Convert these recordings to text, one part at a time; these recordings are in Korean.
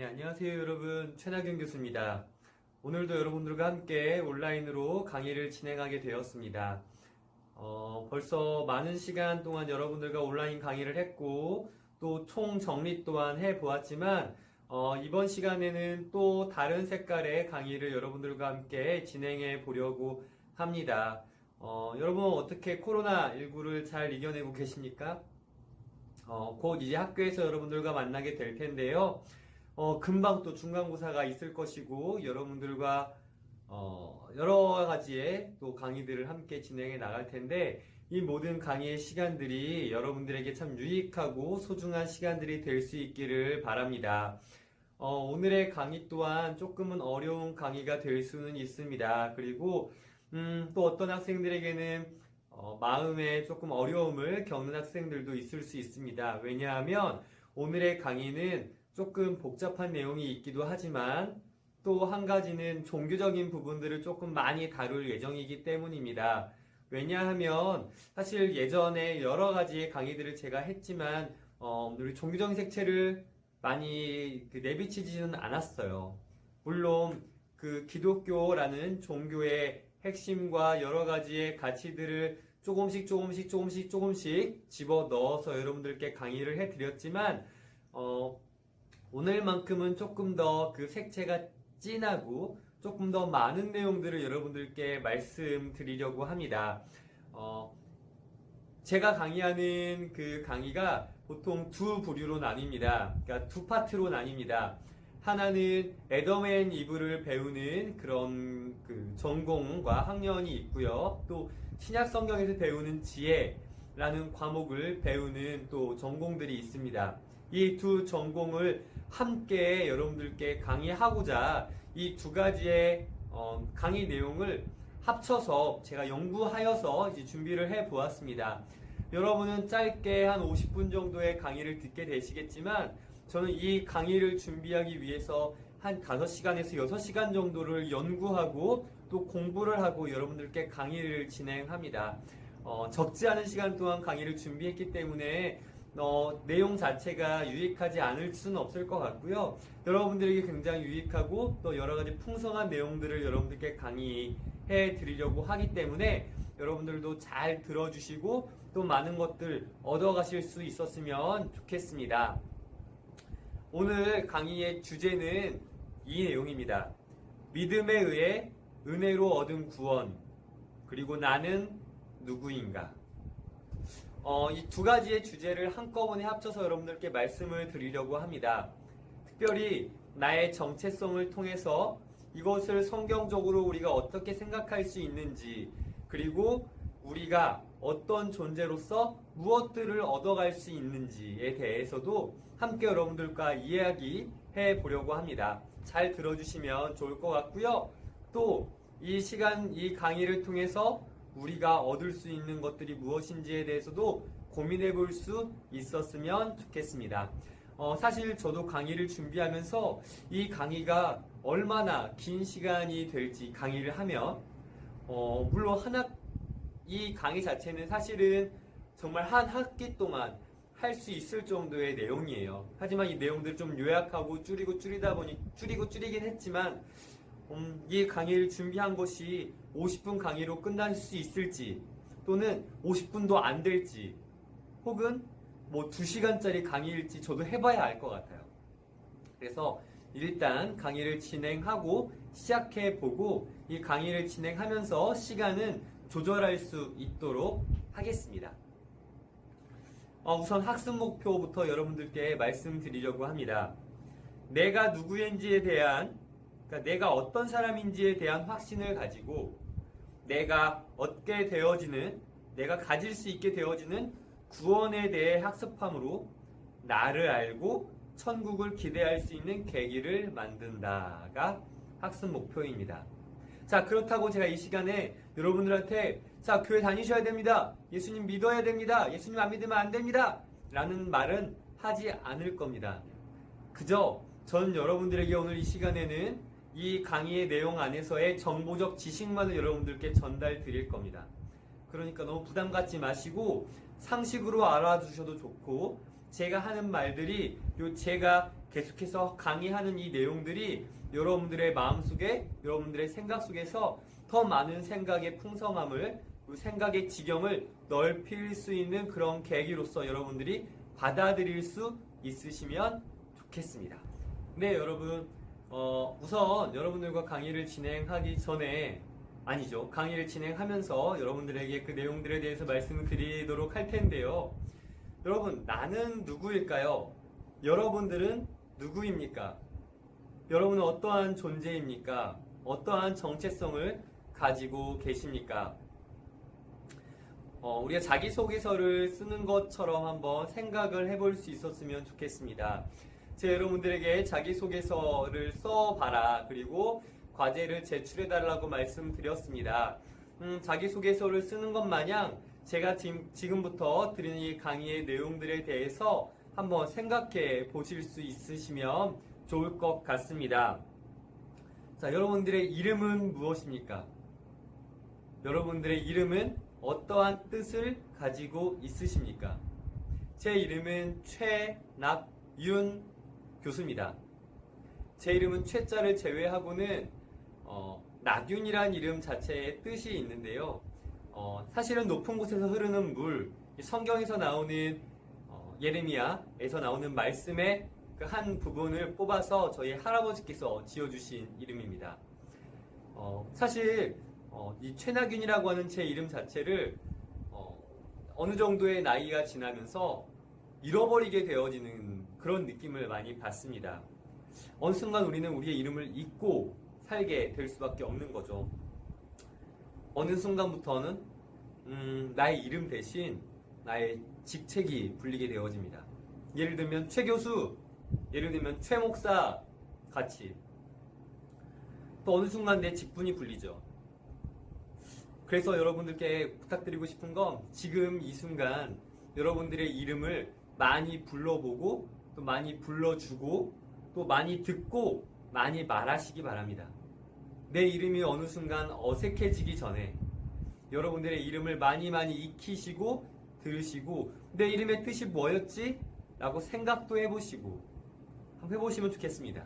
네, 안녕하세요 여러분, 최나경 교수입니다. 오늘도 여러분들과 함께 온라인으로 강의를 진행하게 되었습니다. 벌써 많은 시간 동안 여러분들과 온라인 강의를 했고 또 총 정리 또한 해보았지만 이번 시간에는 또 다른 색깔의 강의를 여러분들과 함께 진행해 보려고 합니다. 여러분 어떻게 코로나19를 잘 이겨내고 계십니까? 곧 이제 학교에서 여러분들과 만나게 될 텐데요. 금방 또 중간고사가 있을 것이고, 여러분들과, 여러 가지의 또 강의들을 함께 진행해 나갈 텐데, 이 모든 강의의 시간들이 여러분들에게 참 유익하고 소중한 시간들이 될 수 있기를 바랍니다. 오늘의 강의 또한 조금은 어려운 강의가 될 수는 있습니다. 그리고, 또 어떤 학생들에게는 마음에 조금 어려움을 겪는 학생들도 있을 수 있습니다. 왜냐하면 오늘의 강의는 조금 복잡한 내용이 있기도 하지만 또 한 가지는 종교적인 부분들을 조금 많이 다룰 예정이기 때문입니다. 왜냐하면 사실 예전에 여러 가지의 강의들을 제가 했지만 우리 종교적인 색채를 많이 내비치지는 않았어요. 물론 그 기독교라는 종교의 핵심과 여러 가지의 가치들을 조금씩 집어 넣어서 여러분들께 강의를 해드렸지만 오늘만큼은 조금 더 그 색채가 진하고 조금 더 많은 내용들을 여러분들께 말씀드리려고 합니다. 제가 강의하는 그 강의가 보통 두 부류로 나뉩니다. 그러니까 두 파트로 나뉩니다. 하나는 애덤 앤 이브를 배우는 그런 그 전공과 학년이 있고요. 또 신약 성경에서 배우는 지혜라는 과목을 배우는 또 전공들이 있습니다. 이 두 전공을 함께 여러분들께 강의하고자 이 두 가지의 강의 내용을 합쳐서 제가 연구하여서 이제 준비를 해 보았습니다. 여러분은 짧게 한 50분 정도의 강의를 듣게 되시겠지만 저는 이 강의를 준비하기 위해서 한 5시간에서 6시간 정도를 연구하고 또 공부를 하고 여러분들께 강의를 진행합니다. 적지 않은 시간 동안 강의를 준비했기 때문에 내용 자체가 유익하지 않을 수는 없을 것 같고요. 여러분들에게 굉장히 유익하고 또 여러 가지 풍성한 내용들을 여러분들께 강의해 드리려고 하기 때문에 여러분들도 잘 들어주시고 또 많은 것들 얻어가실 수 있었으면 좋겠습니다. 오늘 강의의 주제는 이 내용입니다. 믿음에 의해 은혜로 얻은 구원, 그리고 나는 누구인가? 이 두 가지의 주제를 한꺼번에 합쳐서 여러분들께 말씀을 드리려고 합니다. 특별히 나의 정체성을 통해서 이것을 성경적으로 우리가 어떻게 생각할 수 있는지, 그리고 우리가 어떤 존재로서 무엇들을 얻어갈 수 있는지에 대해서도 함께 여러분들과 이야기해 보려고 합니다. 잘 들어주시면 좋을 것 같고요. 또 이 시간, 이 강의를 통해서 우리가 얻을 수 있는 것들이 무엇인지에 대해서도 고민해 볼 수 있었으면 좋겠습니다. 사실 저도 강의를 준비하면서 이 강의가 얼마나 긴 시간이 될지 강의를 하면 물론 이 강의 자체는 사실은 정말 한 학기 동안 할 수 있을 정도의 내용이에요. 하지만 이 내용들을 좀 요약하고 줄이긴 했지만 이 강의를 준비한 것이 50분 강의로 끝날 수 있을지 또는 50분도 안 될지 혹은 뭐 2시간짜리 강의일지 저도 해봐야 알 것 같아요. 그래서 일단 강의를 진행하고 시작해보고 이 강의를 진행하면서 시간은 조절할 수 있도록 하겠습니다. 우선 학습 목표부터 여러분들께 말씀드리려고 합니다. 내가 누구인지에 대한, 그러니까 내가 어떤 사람인지에 대한 확신을 가지고 내가 얻게 되어지는, 내가 가질 수 있게 되어지는 구원에 대해 학습함으로 나를 알고 천국을 기대할 수 있는 계기를 만든다가 학습 목표입니다. 자, 그렇다고 제가 이 시간에 여러분들한테 자, 교회 다니셔야 됩니다. 예수님 믿어야 됩니다. 예수님 안 믿으면 안 됩니다. 라는 말은 하지 않을 겁니다. 그저 전 여러분들에게 오늘 이 시간에는 이 강의의 내용 안에서의 정보적 지식만을 여러분들께 전달 드릴 겁니다. 그러니까 너무 부담 갖지 마시고 상식으로 알아주셔도 좋고 제가 하는 말들이 제가 계속해서 강의하는 이 내용들이 여러분들의 마음속에, 여러분들의 생각 속에서 더 많은 생각의 풍성함을, 그리고 생각의 지경을 넓힐 수 있는 그런 계기로서 여러분들이 받아들일 수 있으시면 좋겠습니다. 네, 여러분, 우선 여러분들과 강의를 진행하기 전에, 아니죠, 강의를 진행하면서 여러분들에게 그 내용들에 대해서 말씀을 드리도록 할 텐데요. 여러분, 나는 누구일까요? 여러분들은 누구입니까? 여러분은 어떠한 존재입니까? 어떠한 정체성을 가지고 계십니까? 우리가 자기소개서를 쓰는 것처럼 한번 생각을 해볼 수 있었으면 좋겠습니다. 제가 여러분들에게 자기소개서를 써봐라, 그리고 과제를 제출해달라고 말씀드렸습니다. 자기소개서를 쓰는 것 마냥 제가 지금부터 드리는 이 강의의 내용들에 대해서 한번 생각해 보실 수 있으시면 좋을 것 같습니다. 자, 여러분들의 이름은 무엇입니까? 여러분들의 이름은 어떠한 뜻을 가지고 있으십니까? 제 이름은 최낙윤 교수입니다. 제 이름은 최자를 제외하고는 낙윤이란 이름 자체의 뜻이 있는데요. 사실은 높은 곳에서 흐르는 물, 성경에서 나오는 예레미야에서 나오는 말씀의 그 한 부분을 뽑아서 저희 할아버지께서 지어주신 이름입니다. 사실 이 최낙윤이라고 하는 제 이름 자체를 어느 정도의 나이가 지나면서 잃어버리게 되어지는 그런 느낌을 많이 받습니다. 어느 순간 우리는 우리의 이름을 잊고 살게 될 수밖에 없는 거죠. 어느 순간부터는 나의 이름 대신 나의 직책이 불리게 되어집니다. 예를 들면 최 교수, 예를 들면 최 목사 같이. 또 어느 순간 내 직분이 불리죠. 그래서 여러분들께 부탁드리고 싶은 건 지금 이 순간 여러분들의 이름을 많이 불러보고 또 많이 불러주고 또 많이 듣고 많이 말하시기 바랍니다. 내 이름이 어느 순간 어색해지기 전에 여러분들의 이름을 많이 익히시고 들으시고 내 이름의 뜻이 뭐였지? 라고 생각도 해보시고 한번 해보시면 좋겠습니다.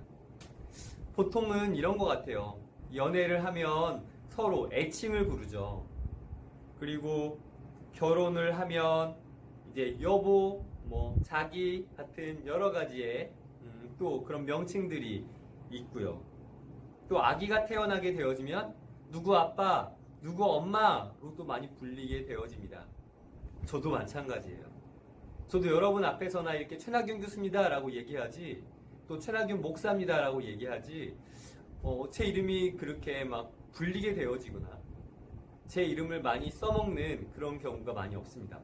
보통은 이런 것 같아요. 연애를 하면 서로 애칭을 부르죠. 그리고 결혼을 하면 이제 여보, 뭐 자기 같은 여러 가지의 또 그런 명칭들이 있고요. 또 아기가 태어나게 되어지면 누구 아빠, 누구 엄마로 또 많이 불리게 되어집니다. 저도 마찬가지예요. 저도 여러분 앞에서나 이렇게 최낙윤 교수입니다 라고 얘기하지, 또 최낙윤 목사입니다 라고 얘기하지, 제 이름이 그렇게 막 불리게 되어지거나 제 이름을 많이 써먹는 그런 경우가 많이 없습니다.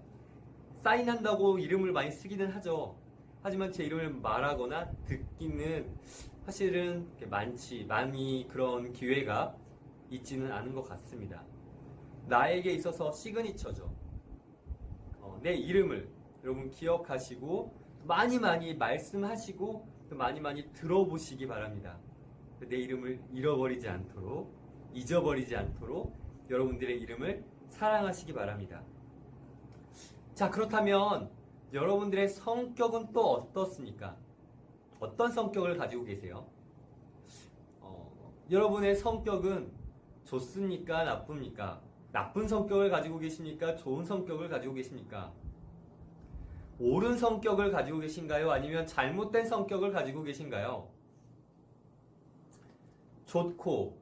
사인한다고 이름을 많이 쓰기는 하죠. 하지만 제 이름을 말하거나 듣기는 사실은 많이 그런 기회가 있지는 않은 것 같습니다. 나에게 있어서 시그니처죠. 내 이름을 여러분 기억하시고 많이 말씀하시고 또 많이 들어보시기 바랍니다. 내 이름을 잃어버리지 않도록, 잊어버리지 않도록 여러분들의 이름을 사랑하시기 바랍니다. 자, 그렇다면 여러분들의 성격은 또 어떻습니까? 어떤 성격을 가지고 계세요? 여러분의 성격은 좋습니까? 나쁩니까? 나쁜 성격을 가지고 계십니까? 좋은 성격을 가지고 계십니까? 옳은 성격을 가지고 계신가요? 아니면 잘못된 성격을 가지고 계신가요? 좋고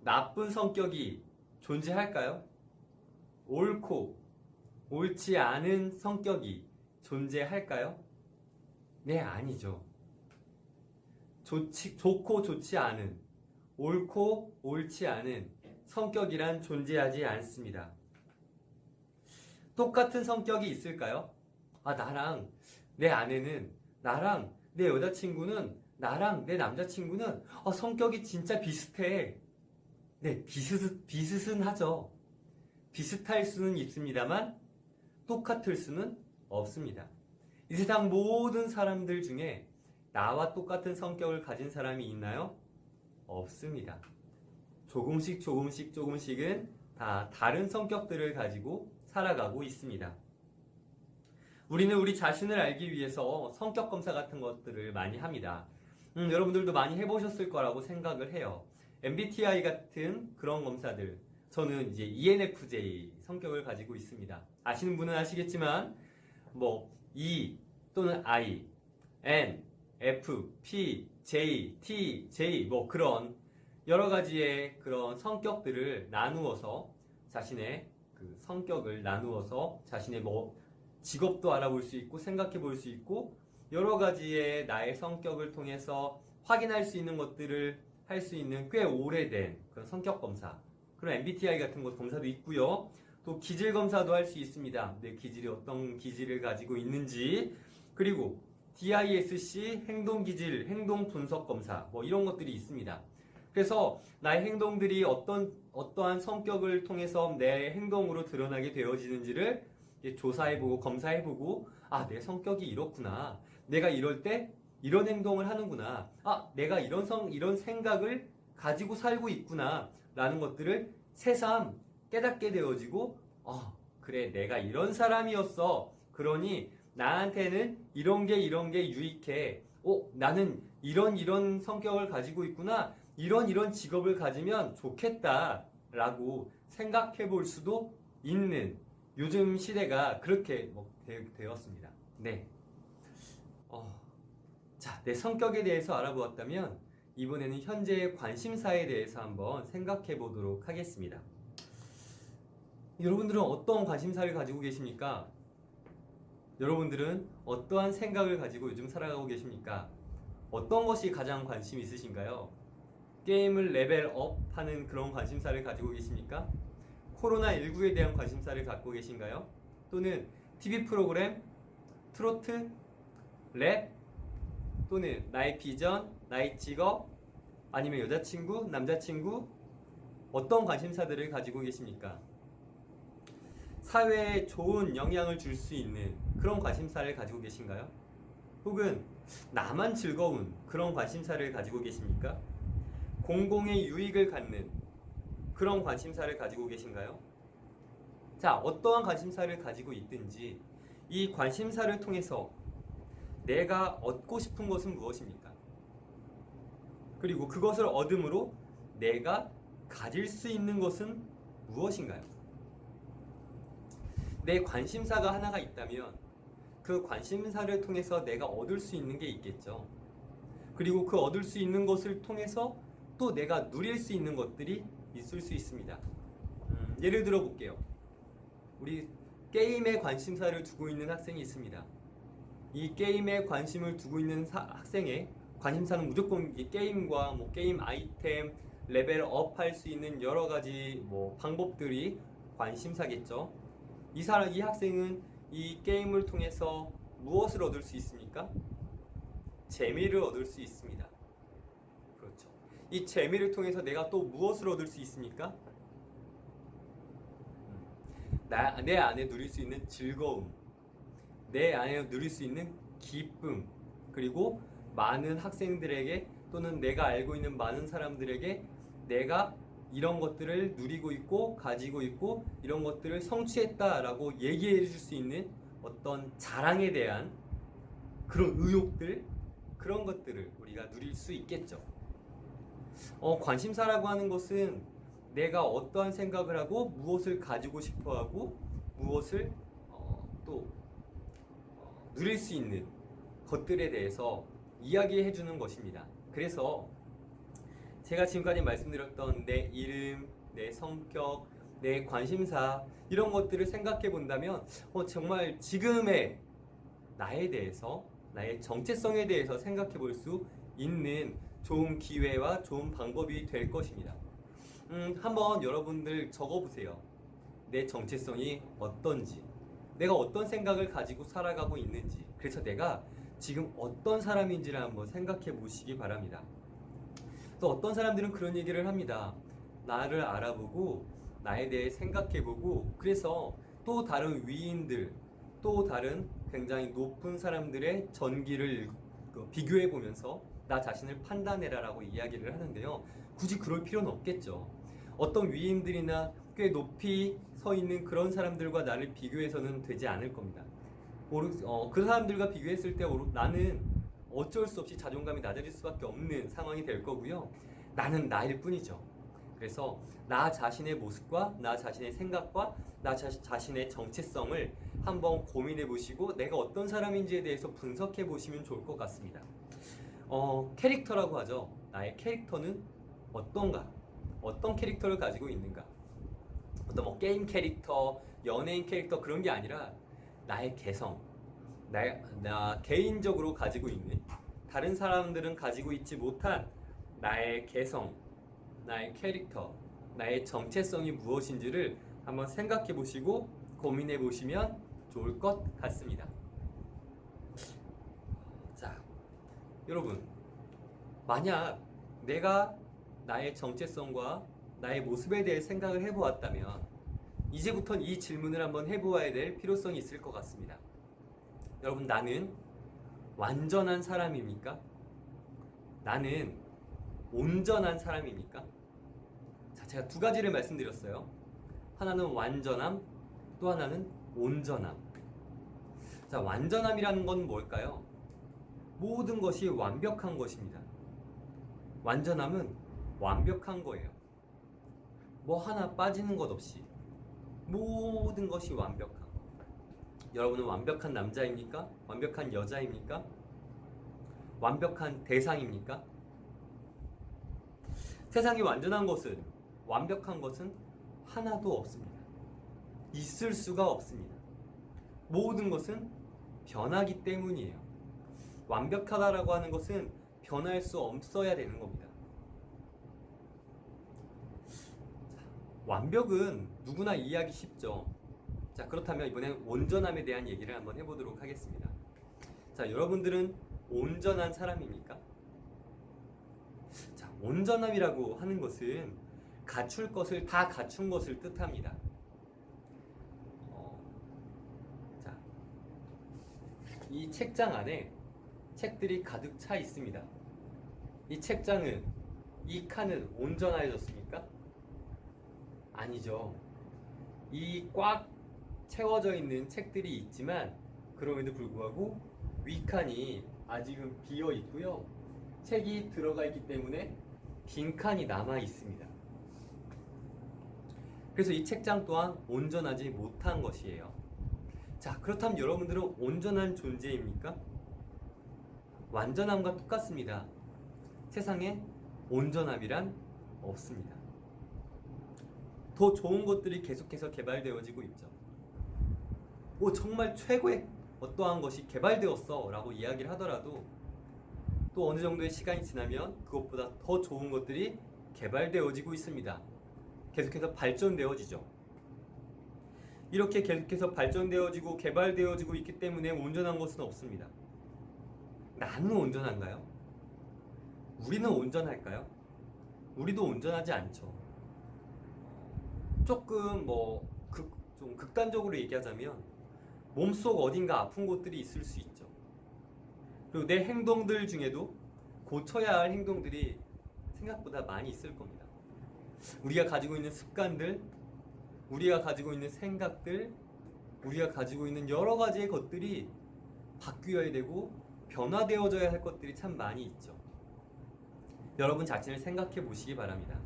나쁜 성격이 존재할까요? 옳고 옳지 않은 성격이 존재할까요? 네, 아니죠. 좋고 좋지 않은, 옳고 옳지 않은 성격이란 존재하지 않습니다. 똑같은 성격이 있을까요? 나랑 내 아내는, 나랑 내 여자친구는, 나랑 내 남자친구는 성격이 진짜 비슷해. 네, 비슷은 하죠. 비슷할 수는 있습니다만 똑같을 수는 없습니다. 이 세상 모든 사람들 중에 나와 똑같은 성격을 가진 사람이 있나요? 없습니다. 조금씩은 다 다른 성격들을 가지고 살아가고 있습니다. 우리는 우리 자신을 알기 위해서 성격 검사 같은 것들을 많이 합니다. 여러분들도 많이 해보셨을 거라고 생각을 해요. MBTI 같은 그런 검사들. 저는 이제 ENFJ 성격을 가지고 있습니다. 아시는 분은 아시겠지만, 뭐, E 또는 I, N, F, P, J, T, J, 뭐 그런 여러 가지의 그런 성격들을 나누어서 자신의 그 성격을 나누어서 자신의 뭐 직업도 알아볼 수 있고 생각해 볼 수 있고 여러 가지의 나의 성격을 통해서 확인할 수 있는 것들을 할 수 있는 꽤 오래된 그런 성격 검사, 그런 MBTI 같은 것 검사도 있고요. 또 기질 검사도 할 수 있습니다. 내 기질이 어떤 기질을 가지고 있는지, 그리고 DISC 행동 기질, 행동 분석 검사 뭐 이런 것들이 있습니다. 그래서 나의 행동들이 어떠한 성격을 통해서 내 행동으로 드러나게 되어지는지를 조사해보고 검사해보고, 아, 내 성격이 이렇구나. 내가 이럴 때 이런 행동을 하는구나. 아, 내가 이런 생각을 가지고 살고 있구나. 라는 것들을 새삼 깨닫게 되어지고, 그래, 내가 이런 사람이었어. 그러니 나한테는 이런 게 유익해. 나는 이런 성격을 가지고 있구나. 이런 직업을 가지면 좋겠다. 라고 생각해 볼 수도 있는 요즘 시대가 그렇게 되었습니다. 네. 자, 내 성격에 대해서 알아보았다면 이번에는 현재의 관심사에 대해서 한번 생각해 보도록 하겠습니다. 여러분들은 어떤 관심사를 가지고 계십니까? 여러분들은 어떠한 생각을 가지고 요즘 살아가고 계십니까? 어떤 것이 가장 관심 있으신가요? 게임을 레벨업 하는 그런 관심사를 가지고 계십니까? 코로나19에 대한 관심사를 갖고 계신가요? 또는 TV 프로그램, 트로트, 랩, 또는 나의 비전, 나의 직업, 아니면 여자친구, 남자친구, 어떤 관심사들을 가지고 계십니까? 사회에 좋은 영향을 줄 수 있는 그런 관심사를 가지고 계신가요? 혹은 나만 즐거운 그런 관심사를 가지고 계십니까? 공공의 유익을 갖는 그런 관심사를 가지고 계신가요? 자, 어떠한 관심사를 가지고 있든지 이 관심사를 통해서 내가 얻고 싶은 것은 무엇입니까? 그리고 그것을 얻음으로 내가 가질 수 있는 것은 무엇인가요? 내 관심사가 하나가 있다면 그 관심사를 통해서 내가 얻을 수 있는 게 있겠죠. 그리고 그 얻을 수 있는 것을 통해서 또 내가 누릴 수 있는 것들이 있을 수 있습니다. 예를 들어 볼게요. 우리 게임에 관심사를 두고 있는 학생이 있습니다. 이 게임에 관심을 두고 있는 학생의 관심사는 무조건 이 게임과 뭐 게임 아이템, 레벨업 할 수 있는 여러 가지 뭐 방법들이 관심사겠죠. 이 학생은 이 게임을 통해서 무엇을 얻을 수 있습니까? 재미를 얻을 수 있습니다. 그렇죠. 이 재미를 통해서 내가 또 무엇을 얻을 수 있습니까? 내 안에 누릴 수 있는 즐거움, 내 안에 누릴 수 있는 기쁨, 그리고 많은 학생들에게 또는 내가 알고 있는 많은 사람들에게 내가 이런 것들을 누리고 있고 가지고 있고 이런 것들을 성취했다라고 얘기해 줄 수 있는 어떤 자랑에 대한 그런 의욕들, 그런 것들을 우리가 누릴 수 있겠죠. 관심사라고 하는 것은 내가 어떠한 생각을 하고 무엇을 가지고 싶어 하고 무엇을 또 누릴 수 있는 것들에 대해서 이야기해 주는 것입니다. 그래서 제가 지금까지 말씀드렸던 내 이름, 내 성격, 내 관심사 이런 것들을 생각해 본다면 정말 지금의 나에 대해서, 나의 정체성에 대해서 생각해 볼 수 있는 좋은 기회와 좋은 방법이 될 것입니다. 한번 여러분들 적어보세요. 내 정체성이 어떤지, 내가 어떤 생각을 가지고 살아가고 있는지, 그래서 내가 지금 어떤 사람인지를 한번 생각해 보시기 바랍니다. 또 어떤 사람들은 그런 얘기를 합니다. 나를 알아보고 나에 대해 생각해보고 그래서 또 다른 위인들, 또 다른 굉장히 높은 사람들의 전기를 비교해보면서 나 자신을 판단해라라고 이야기를 하는데요. 굳이 그럴 필요는 없겠죠. 어떤 위인들이나 꽤 높이 서 있는 그런 사람들과 나를 비교해서는 되지 않을 겁니다. 그 사람들과 비교했을 때 나는 어쩔 수 없이 자존감이 낮아질 수밖에 없는 상황이 될 거고요. 나는 나일 뿐이죠. 그래서 나 자신의 모습과 나 자신의 생각과 나 자신의 정체성을 한번 고민해 보시고 내가 어떤 사람인지에 대해서 분석해 보시면 좋을 것 같습니다. 캐릭터라고 하죠. 나의 캐릭터는 어떤가? 어떤 캐릭터를 가지고 있는가? 어떤 뭐 게임 캐릭터, 연예인 캐릭터 그런 게 아니라 나의 개성, 나 개인적으로 가지고 있는 다른 사람들은 가지고 있지 못한 나의 개성, 나의 캐릭터, 나의 정체성이 무엇인지를 한번 생각해 보시고 고민해 보시면 좋을 것 같습니다. 자, 여러분, 만약 내가 나의 정체성과 나의 모습에 대해 생각을 해보았다면 이제부터는 이 질문을 한번 해보아야 될 필요성이 있을 것 같습니다. 여러분, 나는 완전한 사람입니까? 나는 온전한 사람입니까? 자, 제가 두 가지를 말씀드렸어요. 하나는 완전함, 또 하나는 온전함. 자, 완전함이라는 건 뭘까요? 모든 것이 완벽한 것입니다. 완전함은 완벽한 거예요. 뭐 하나 빠지는 것 없이 모든 것이 완벽한 거. 여러분은 완벽한 남자입니까? 완벽한 여자입니까? 완벽한 대상입니까? 세상에 완전한 것은, 완벽한 것은 하나도 없습니다. 있을 수가 없습니다. 모든 것은 변하기 때문이에요. 완벽하다라고 하는 것은 변할 수 없어야 되는 겁니다. 완벽은 누구나 이해하기 쉽죠. 자, 그렇다면 이번엔 온전함에 대한 얘기를 한번 해보도록 하겠습니다. 자, 여러분들은 온전한 사람입니까? 자, 온전함이라고 하는 것은 갖출 것을 다 갖춘 것을 뜻합니다. 자, 이 책장 안에 책들이 가득 차 있습니다. 이 책장은, 이 칸은 온전해졌습니까? 아니죠. 이 꽉 채워져 있는 책들이 있지만 그럼에도 불구하고 윗칸이 아직은 비어 있고요. 책이 들어가 있기 때문에 빈 칸이 남아 있습니다. 그래서 이 책장 또한 온전하지 못한 것이에요. 자, 그렇다면 여러분들은 온전한 존재입니까? 완전함과 똑같습니다. 세상에 온전함이란 없습니다. 더 좋은 것들이 계속해서 개발되어지고 있죠. 정말 최고의 어떠한 것이 개발되었어 라고 이야기를 하더라도 또 어느 정도의 시간이 지나면 그것보다 더 좋은 것들이 개발되어지고 있습니다. 계속해서 발전되어지죠. 이렇게 계속해서 발전되어지고 개발되어지고 있기 때문에 온전한 것은 없습니다. 나는 온전한가요? 우리는 온전할까요? 우리도 온전하지 않죠. 조금 좀 극단적으로 얘기하자면 몸속 어딘가 아픈 곳들이 있을 수 있죠. 그리고 내 행동들 중에도 고쳐야 할 행동들이 생각보다 많이 있을 겁니다. 우리가 가지고 있는 습관들, 우리가 가지고 있는 생각들, 우리가 가지고 있는 여러 가지의 것들이 바뀌어야 되고 변화되어져야 할 것들이 참 많이 있죠. 여러분 자신을 생각해 보시기 바랍니다.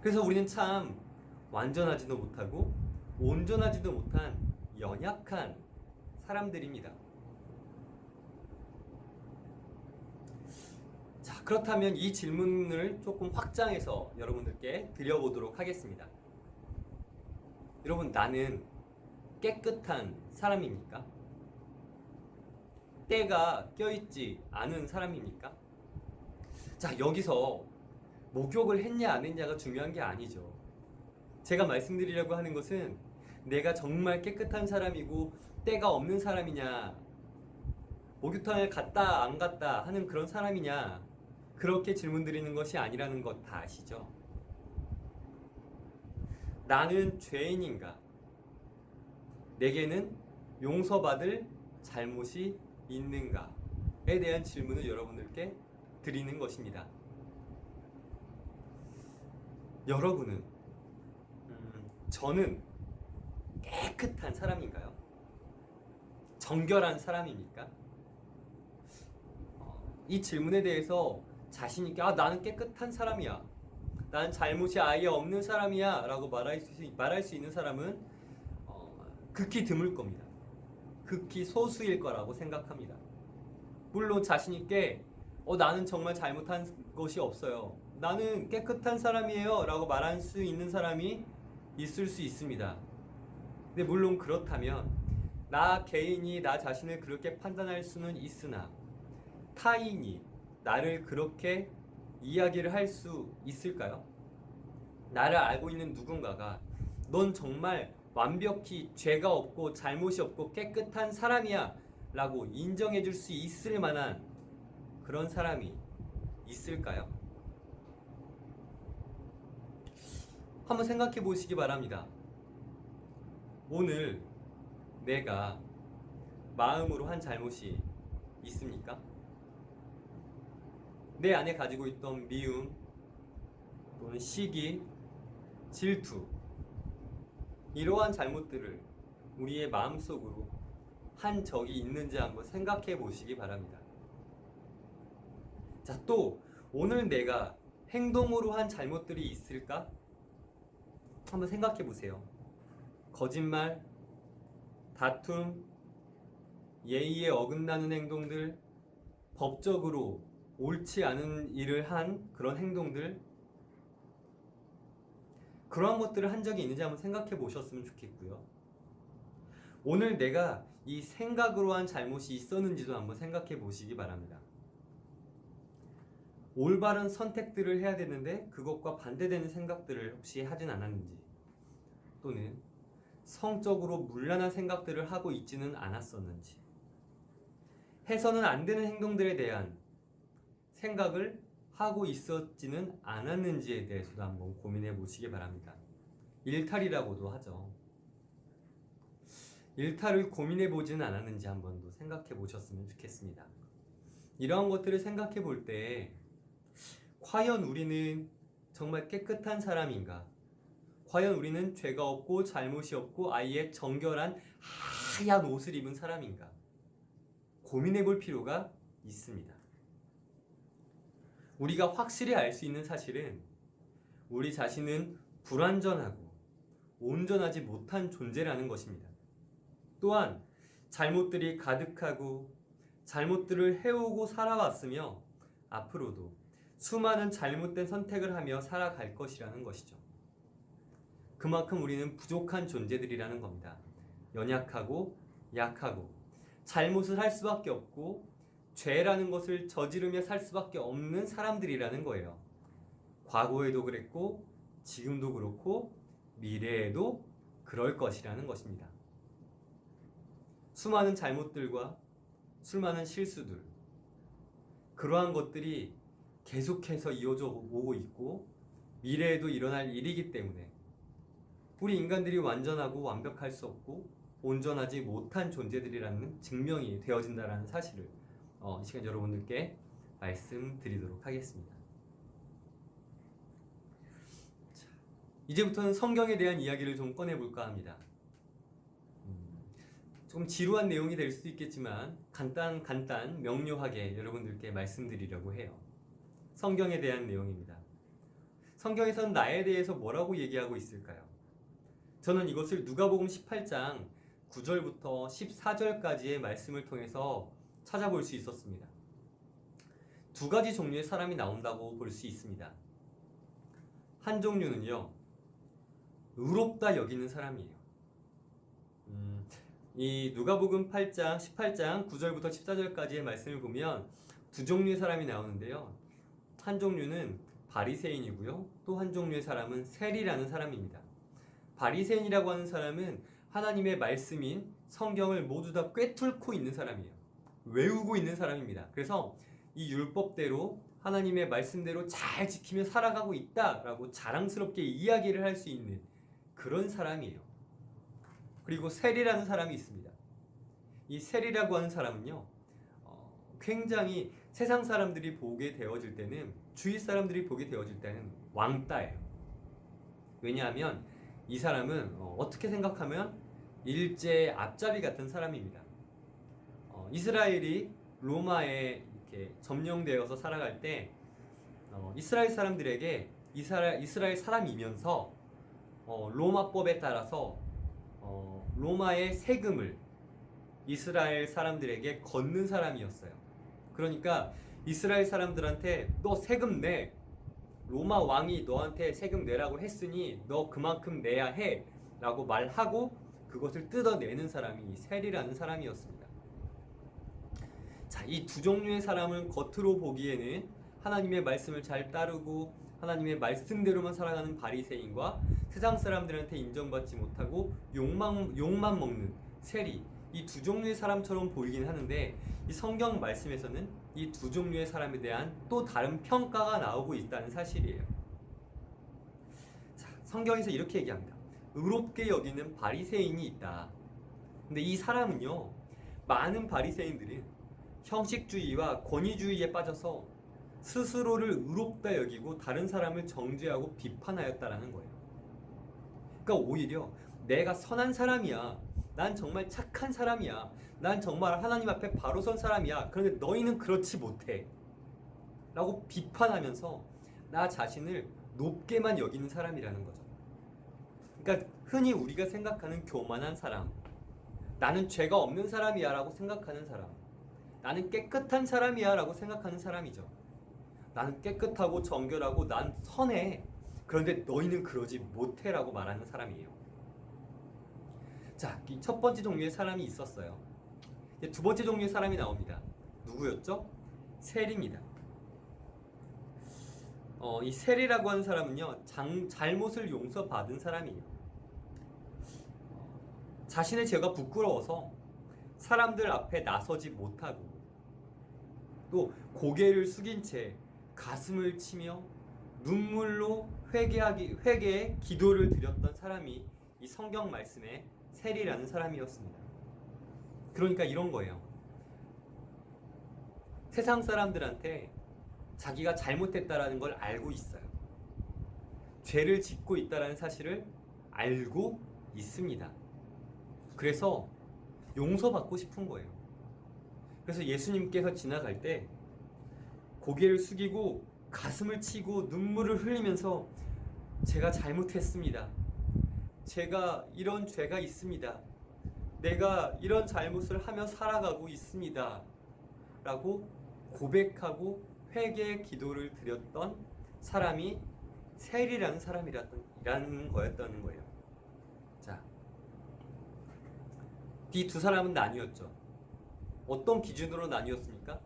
그래서 우리는 참 완전하지도 못하고 온전하지도 못한 연약한 사람들입니다. 자, 그렇다면 이 질문을 조금 확장해서 여러분들께 드려보도록 하겠습니다. 여러분, 나는 깨끗한 사람입니까? 때가 껴있지 않은 사람입니까? 자, 여기서 목욕을 했냐 안 했냐가 중요한 게 아니죠. 제가 말씀드리려고 하는 것은 내가 정말 깨끗한 사람이고 때가 없는 사람이냐, 목욕탕을 갔다 안 갔다 하는 그런 사람이냐, 그렇게 질문 드리는 것이 아니라는 것 다 아시죠? 나는 죄인인가? 내게는 용서받을 잘못이 있는가에 대한 질문을 여러분들께 드리는 것입니다. 여러분은, 저는 깨끗한 사람인가요? 정결한 사람입니까? 이 질문에 대해서 자신 있게 나는 깨끗한 사람이야, 나는 잘못이 아예 없는 사람이야 라고 말할 수 있는 사람은 극히 드물 겁니다. 극히 소수일 거라고 생각합니다. 물론 자신 있게 나는 정말 잘못한 것이 없어요, 나는 깨끗한 사람이에요 라고 말할 수 있는 사람이 있을 수 있습니다. 근데 물론 그렇다면 나 개인이 나 자신을 그렇게 판단할 수는 있으나 타인이 나를 그렇게 이야기를 할 수 있을까요? 나를 알고 있는 누군가가 넌 정말 완벽히 죄가 없고 잘못이 없고 깨끗한 사람이야 라고 인정해 줄 수 있을 만한 그런 사람이 있을까요? 한번 생각해 보시기 바랍니다. 오늘 내가 마음으로 한 잘못이 있습니까? 내 안에 가지고 있던 미움 또는 시기, 질투, 이러한 잘못들을 우리의 마음속으로 한 적이 있는지 한번 생각해 보시기 바랍니다. 자, 또 오늘 내가 행동으로 한 잘못들이 있을까? 한번 생각해 보세요. 거짓말, 다툼, 예의에 어긋나는 행동들, 법적으로 옳지 않은 일을 한 그런 행동들, 그러한 것들을 한 적이 있는지 한번 생각해 보셨으면 좋겠고요. 오늘 내가 이 생각으로 한 잘못이 있었는지도 한번 생각해 보시기 바랍니다. 올바른 선택들을 해야 되는데 그것과 반대되는 생각들을 혹시 하진 않았는지, 또는 성적으로 문란한 생각들을 하고 있지는 않았었는지, 해서는 안 되는 행동들에 대한 생각을 하고 있었지는 않았는지에 대해서도 한번 고민해 보시기 바랍니다. 일탈이라고도 하죠. 일탈을 고민해 보지는 않았는지 한번 더 생각해 보셨으면 좋겠습니다. 이러한 것들을 생각해 볼 때 과연 우리는 정말 깨끗한 사람인가? 과연 우리는 죄가 없고 잘못이 없고 아예 정결한 하얀 옷을 입은 사람인가? 고민해 볼 필요가 있습니다. 우리가 확실히 알 수 있는 사실은 우리 자신은 불완전하고 온전하지 못한 존재라는 것입니다. 또한 잘못들이 가득하고 잘못들을 해오고 살아왔으며 앞으로도 수많은 잘못된 선택을 하며 살아갈 것이라는 것이죠. 그만큼 우리는 부족한 존재들이라는 겁니다. 연약하고 약하고 잘못을 할 수밖에 없고 죄라는 것을 저지르며 살 수밖에 없는 사람들이라는 거예요. 과거에도 그랬고 지금도 그렇고 미래에도 그럴 것이라는 것입니다. 수많은 잘못들과 수많은 실수들, 그러한 것들이 계속해서 이어져 오고 있고 미래에도 일어날 일이기 때문에 우리 인간들이 완전하고 완벽할 수 없고 온전하지 못한 존재들이라는 증명이 되어진다는 사실을 이 시간 여러분들께 말씀드리도록 하겠습니다. 자, 이제부터는 성경에 대한 이야기를 좀 꺼내볼까 합니다. 좀 지루한 내용이 될 수도 있겠지만 간단 명료하게 여러분들께 말씀드리려고 해요. 성경에 대한 내용입니다. 성경에서는 나에 대해서 뭐라고 얘기하고 있을까요? 저는 이것을 누가복음 18장 9절부터 14절까지의 말씀을 통해서 찾아볼 수 있었습니다. 두 가지 종류의 사람이 나온다고 볼 수 있습니다. 한 종류는요, 의롭다 여기는 사람이에요. 이 누가복음 8장 18장 9절부터 14절까지의 말씀을 보면 두 종류의 사람이 나오는데요. 한 종류는 바리새인이고요. 또 한 종류의 사람은 세리라는 사람입니다. 바리새인이라고 하는 사람은 하나님의 말씀인 성경을 모두 다 꿰뚫고 있는 사람이에요. 외우고 있는 사람입니다. 그래서 이 율법대로 하나님의 말씀대로 잘 지키며 살아가고 있다라고 자랑스럽게 이야기를 할 수 있는 그런 사람이에요. 그리고 세리라는 사람이 있습니다. 이 세리라고 하는 사람은요, 굉장히 세상 사람들이 보게 되어질 때는, 주위 사람들이 보게 되어질 때는 왕따예요. 왜냐하면 이 사람은 어떻게 생각하면 일제 앞잡이 같은 사람입니다. 이스라엘이 로마에 이렇게 점령되어서 살아갈 때 이스라엘 사람들에게 이스라엘 사람이면서 로마법에 따라서 로마의 세금을 이스라엘 사람들에게 걷는 사람이었어요. 그러니까 이스라엘 사람들한테 너 세금 내. 로마 왕이 너한테 세금 내라고 했으니 너 그만큼 내야 해. 라고 말하고 그것을 뜯어내는 사람이 세리라는 사람이었습니다. 자, 이 두 종류의 사람은 겉으로 보기에는 하나님의 말씀을 잘 따르고 하나님의 말씀대로만 살아가는 바리새인과 세상 사람들한테 인정받지 못하고 욕만 먹는 세리, 이 두 종류의 사람처럼 보이긴 하는데 이 성경 말씀에서는 이 두 종류의 사람에 대한 또 다른 평가가 나오고 있다는 사실이에요. 자, 성경에서 이렇게 얘기합니다. 의롭게 여기는 바리새인이 있다. 근데 이 사람은요, 많은 바리새인들은 형식주의와 권위주의에 빠져서 스스로를 의롭다 여기고 다른 사람을 정죄하고 비판하였다라는 거예요. 그러니까 오히려 내가 선한 사람이야. 난 정말 착한 사람이야. 난 정말 하나님 앞에 바로 선 사람이야. 그런데 너희는 그렇지 못해. 라고 비판하면서 나 자신을 높게만 여기는 사람이라는 거죠. 그러니까 흔히 우리가 생각하는 교만한 사람, 나는 죄가 없는 사람이야 라고 생각하는 사람, 나는 깨끗한 사람이야 라고 생각하는 사람이죠. 나는 깨끗하고 정결하고 난 선해. 그런데 너희는 그러지 못해 라고 말하는 사람이에요. 자, 이 첫 번째 종류의 사람이 있었어요. 이제 두 번째 종류의 사람이 나옵니다. 누구였죠? 세리입니다. 이 세리라고 하는 사람은요, 잘못을 용서받은 사람이에요. 자신의 죄가 부끄러워서 사람들 앞에 나서지 못하고 또 고개를 숙인 채 가슴을 치며 눈물로 회개의 기도를 드렸던 사람이 이 성경 말씀에 세리라는 사람이었습니다. 그러니까 이런 거예요. 세상 사람들한테 자기가 잘못했다라는 걸 알고 있어요. 죄를 짓고 있다라는 사실을 알고 있습니다. 그래서 용서받고 싶은 거예요. 그래서 예수님께서 지나갈 때 고개를 숙이고 가슴을 치고 눈물을 흘리면서 제가 잘못했습니다. 제가 이런 죄가 있습니다. 내가 이런 잘못을 하며 살아가고 있습니다. 라고 고백하고 회개의 기도를 드렸던 사람이 세리라는 사람이라는 거였다는 거예요. 자, 이 두 사람은 나뉘었죠. 어떤 기준으로 나뉘었습니까?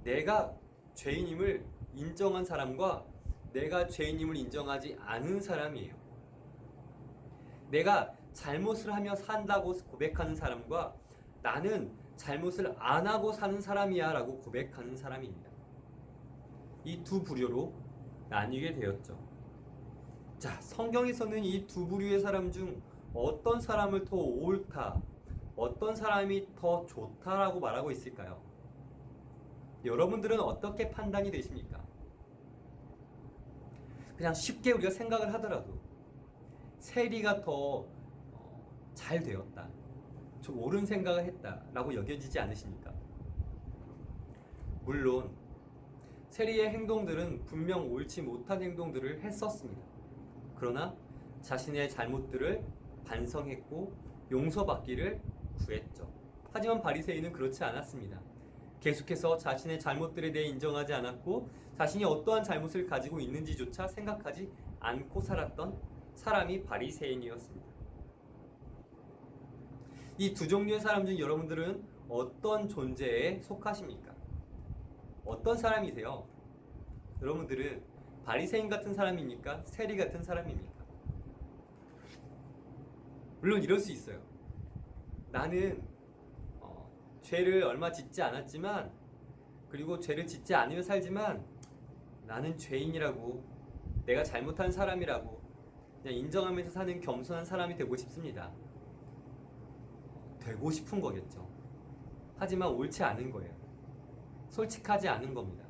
내가 죄인임을 인정한 사람과 내가 죄인임을 인정하지 않은 사람이에요. 내가 잘못을 하며 산다고 고백하는 사람과 나는 잘못을 안 하고 사는 사람이야 라고 고백하는 사람입니다. 이 두 부류로 나뉘게 되었죠. 자, 성경에서는 이 두 부류의 사람 중 어떤 사람을 더 옳다, 어떤 사람이 더 좋다라고 말하고 있을까요? 여러분들은 어떻게 판단이 되십니까? 그냥 쉽게 우리가 생각을 하더라도 세리가 더 잘 되었다, 좀 옳은 생각을 했다라고 여겨지지 않으십니까? 물론 세리의 행동들은 분명 옳지 못한 행동들을 했었습니다. 그러나 자신의 잘못들을 반성했고 용서받기를 구했죠. 하지만 바리새인은 그렇지 않았습니다. 계속해서 자신의 잘못들에 대해 인정하지 않았고 자신이 어떠한 잘못을 가지고 있는지조차 생각하지 않고 살았던 사람이 바리새인이었습니다. 이 두 종류의 사람 중 여러분들은 어떤 존재에 속하십니까? 어떤 사람이세요? 여러분들은 바리새인 같은 사람입니까? 세리 같은 사람입니까? 물론 이럴 수 있어요. 나는 죄를 얼마 짓지 않았지만, 그리고 죄를 짓지 않으며 살지만 나는 죄인이라고, 내가 잘못한 사람이라고 그냥 인정하면서 사는 겸손한 사람이 되고 싶습니다. 되고 싶은 거겠죠. 하지만 옳지 않은 거예요. 솔직하지 않은 겁니다.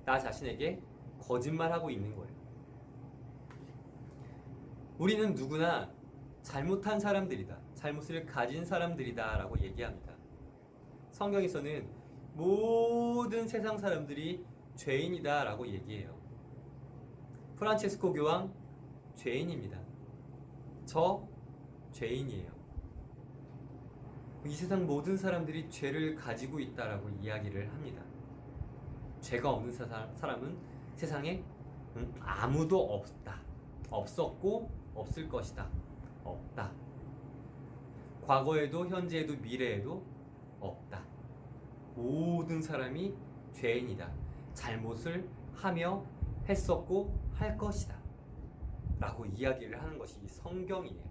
나 자신에게 거짓말하고 있는 거예요. 우리는 누구나 잘못한 사람들이다, 잘못을 가진 사람들이다 라고 얘기합니다. 성경에서는 모든 세상 사람들이 죄인이다라고 얘기해요. 프란체스코 교황 죄인입니다. 저 죄인이에요. 이 세상 모든 사람들이 죄를 가지고 있다라고 이야기를 합니다. 죄가 없는 사람은 세상에 아무도 없다. 없었고 없을 것이다. 없다. 과거에도 현재에도 미래에도 없다. 모든 사람이 죄인이다. 잘못을 하며 했었고 할 것이다. 라고 이야기를 하는 것이 성경이에요.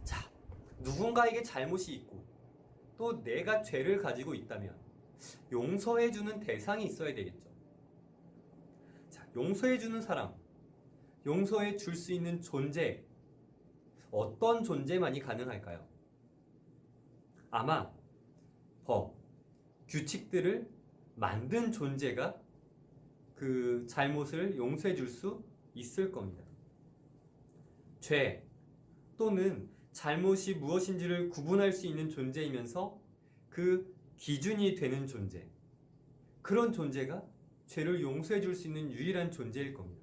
자, 누군가에게 잘못이 있고 또 내가 죄를 가지고 있다면 용서해주는 대상이 있어야 되겠죠. 자, 용서해주는 사람, 용서해 줄 수 있는 존재, 어떤 존재만이 가능할까요? 아마 법, 규칙들을 만든 존재가 그 잘못을 용서해 줄 수 있을 겁니다. 죄 또는 잘못이 무엇인지를 구분할 수 있는 존재이면서 그 기준이 되는 존재, 그런 존재가 죄를 용서해 줄 수 있는 유일한 존재일 겁니다.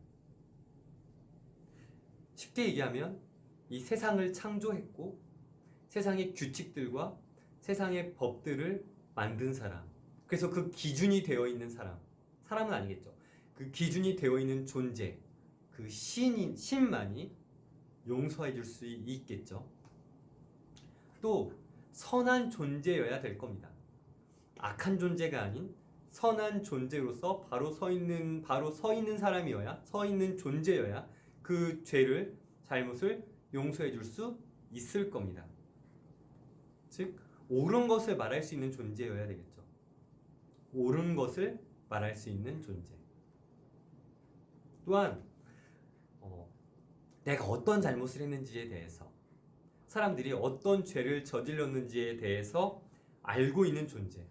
쉽게 얘기하면 이 세상을 창조했고 세상의 규칙들과 세상의 법들을 만든 사람, 그래서 그 기준이 되어 있는 사람은 아니겠죠. 그 기준이 되어 있는 존재, 그 신만이 용서해 줄 수 있겠죠. 또 선한 존재여야 될 겁니다. 악한 존재가 아닌 선한 존재로서 바로 서 있는 사람이어야, 서 있는 존재여야 그 죄를, 잘못을 용서해 줄 수 있을 겁니다. 즉 옳은 것을 말할 수 있는 존재여야 되겠죠. 옳은 것을 말할 수 있는 존재. 또한 내가 어떤 잘못을 했는지에 대해서, 사람들이 어떤 죄를 저질렀는지에 대해서 알고 있는 존재.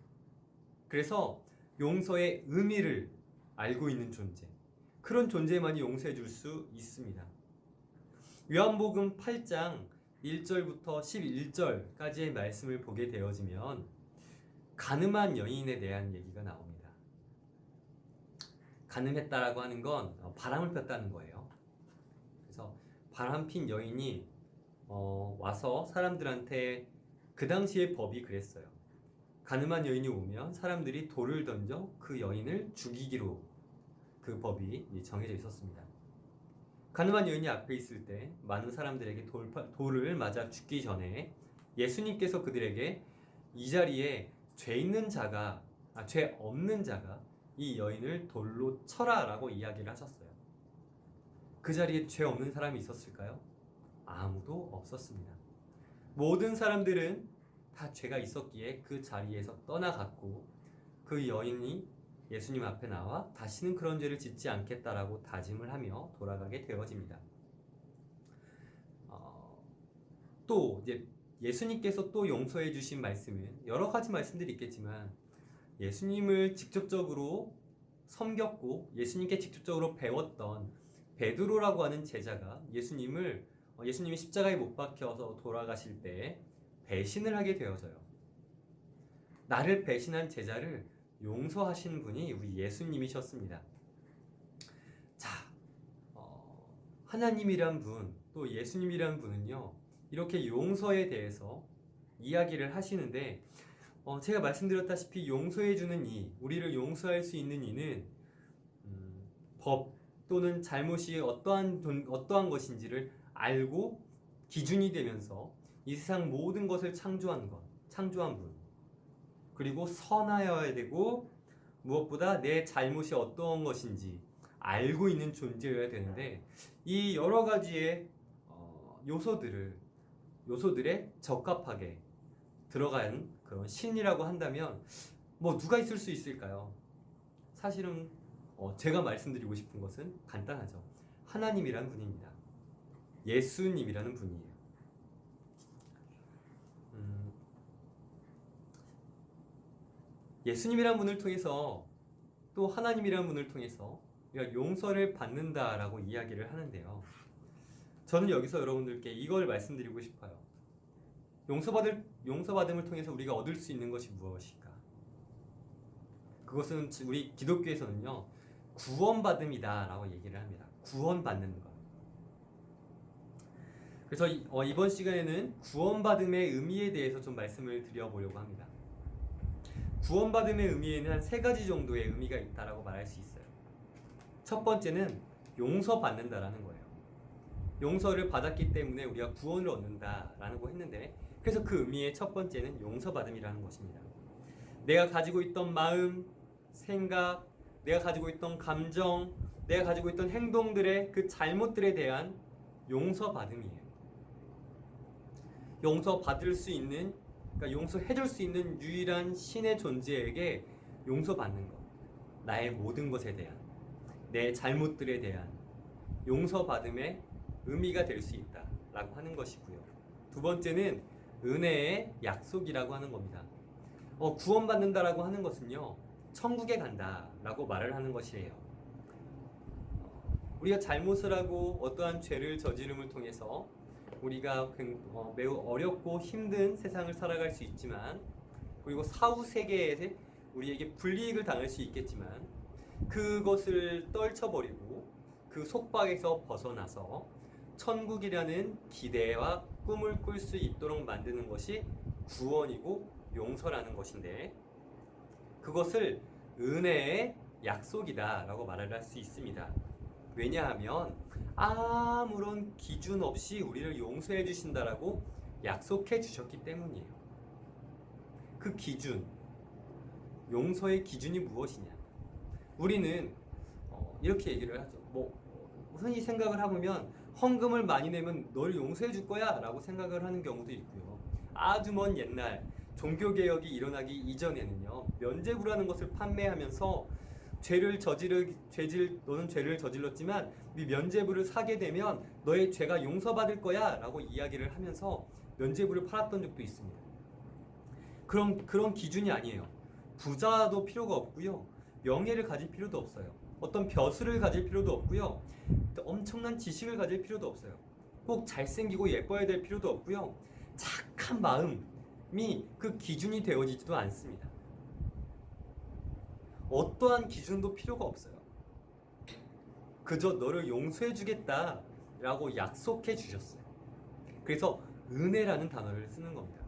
그래서 용서의 의미를 알고 있는 존재. 그런 존재만이 용서해 줄 수 있습니다. 요한복음 8장 1절부터 11절까지의 말씀을 보게 되어지면 간음한 여인에 대한 얘기가 나옵니다. 간음했다라고 하는 건 바람을 폈다는 거예요. 그래서 바람핀 여인이 와서 사람들한테, 그 당시의 법이 그랬어요. 간음한 여인이 오면 사람들이 돌을 던져 그 여인을 죽이기로 그 법이 정해져 있었습니다. 간음한 여인이 앞에 있을 때 많은 사람들에게 돌을 맞아 죽기 전에 예수님께서 그들에게 이 자리에 죄 없는 자가 이 여인을 돌로 쳐라라고 이야기를 하셨어요. 그 자리에 죄 없는 사람이 있었을까요? 아무도 없었습니다. 모든 사람들은 다 죄가 있었기에 그 자리에서 떠나갔고, 그 여인이 예수님 앞에 나와 다시는 그런 죄를 짓지 않겠다라고 다짐을 하며 돌아가게 되어집니다. 또 이제 예수님께서 또 용서해 주신 말씀은 여러 가지 말씀들이 있겠지만, 예수님을 직접적으로 섬겼고 예수님께 직접적으로 배웠던 베드로라고 하는 제자가 예수님이 십자가에 못 박혀서 돌아가실 때 배신을 하게 되어져요. 나를 배신한 제자를 용서하신 분이 우리 예수님이셨습니다. 자, 하나님이란 분, 또 예수님이란 분은요, 이렇게 용서에 대해서 이야기를 하시는데, 제가 말씀드렸다시피 용서해주는 우리를 용서할 수 있는 이는 법 또는 잘못이 어떠한 것인지를 알고 기준이 되면서 이 세상 모든 것을 창조한 분, 그리고 선하여야 되고 무엇보다 내 잘못이 어떠한 것인지 알고 있는 존재여야 되는데, 이 여러 가지의 요소들에 적합하게 들어간 그런 신이라고 한다면 누가 있을 수 있을까요? 사실은 제가 말씀드리고 싶은 것은 간단하죠. 하나님이라는 분입니다. 예수님이라는 분이에요. 예수님이라는 분을 통해서, 또 하나님이라는 분을 통해서 우리가 용서를 받는다라고 이야기를 하는데요. 저는 여기서 여러분들께 이걸 말씀드리고 싶어요. 용서받음을 통해서 우리가 얻을 수 있는 것이 무엇일까? 그것은 우리 기독교에서는요, 구원받음이다라고 얘기를 합니다. 구원받는 것. 그래서 이번 시간에는 구원받음의 의미에 대해서 좀 말씀을 드려보려고 합니다. 구원받음의 의미에는 한 3가지 정도의 의미가 있다라고 말할 수 있어요. 첫 번째는 용서받는다라는 거예요. 용서를 받았기 때문에 우리가 구원을 얻는다라고 했는데, 그래서 그 의미의 첫 번째는 용서받음이라는 것입니다. 내가 가지고 있던 마음, 생각, 내가 가지고 있던 감정, 내가 가지고 있던 행동들의 그 잘못들에 대한 용서받음이에요. 용서받을 수 있는, 그러니까 용서해줄 수 있는 유일한 신의 존재에게 용서받는 것, 나의 모든 것에 대한, 내 잘못들에 대한 용서받음의 의미가 될 수 있다라고 하는 것이고요. 두 번째는 은혜의 약속이라고 하는 겁니다. 구원받는다라고 하는 것은요, 천국에 간다라고 말을 하는 것이에요. 우리가 잘못을 하고 어떠한 죄를 저지름을 통해서 우리가 매우 어렵고 힘든 세상을 살아갈 수 있지만, 그리고 사후 세계에 우리에게 불이익을 당할 수 있겠지만, 그것을 떨쳐버리고 그 속박에서 벗어나서 천국이라는 기대와 꿈을 꿀 수 있도록 만드는 것이 구원이고 용서라는 것인데, 그것을 은혜의 약속이다라고 말을 할 수 있습니다. 왜냐하면 아무런 기준 없이 우리를 용서해 주신다라고 약속해 주셨기 때문이에요. 그 기준, 용서의 기준이 무엇이냐? 우리는 이렇게 얘기를 하죠. 흔히 생각을 해보면 헌금을 많이 내면 널 용서해 줄 거야 라고 생각을 하는 경우도 있고요. 아주 먼 옛날 종교개혁이 일어나기 이전에는요, 면죄부라는 것을 판매하면서 너는 죄를 저질렀지만 네 면죄부를 사게 되면 너의 죄가 용서받을 거야 라고 이야기를 하면서 면죄부를 팔았던 적도 있습니다. 그런 기준이 아니에요. 부자도 필요가 없고요, 명예를 가질 필요도 없어요. 어떤 벼슬을 가질 필요도 없고요, 엄청난 지식을 가질 필요도 없어요. 꼭 잘생기고 예뻐야 될 필요도 없고요, 착한 마음이 그 기준이 되어지지도 않습니다. 어떠한 기준도 필요가 없어요. 그저 너를 용서해 주겠다라고 약속해 주셨어요. 그래서 은혜라는 단어를 쓰는 겁니다.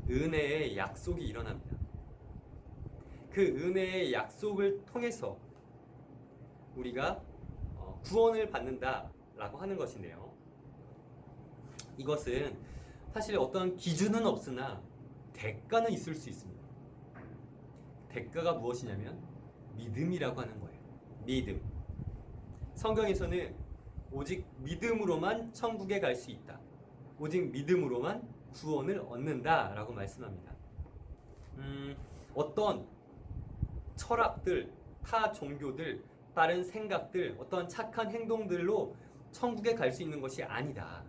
은혜의 약속이 일어납니다. 그 은혜의 약속을 통해서 우리가 구원을 받는다라고 하는 것인데요. 이것은 사실 어떤 기준은 없으나 대가는 있을 수 있습니다. 대가가 무엇이냐면 믿음이라고 하는 거예요. 믿음. 성경에서는 오직 믿음으로만 천국에 갈 수 있다, 오직 믿음으로만 구원을 얻는다라고 말씀합니다. 어떤 철학들, 타 종교들, 다른 생각들, 어떤 착한 행동들로 천국에 갈 수 있는 것이 아니다.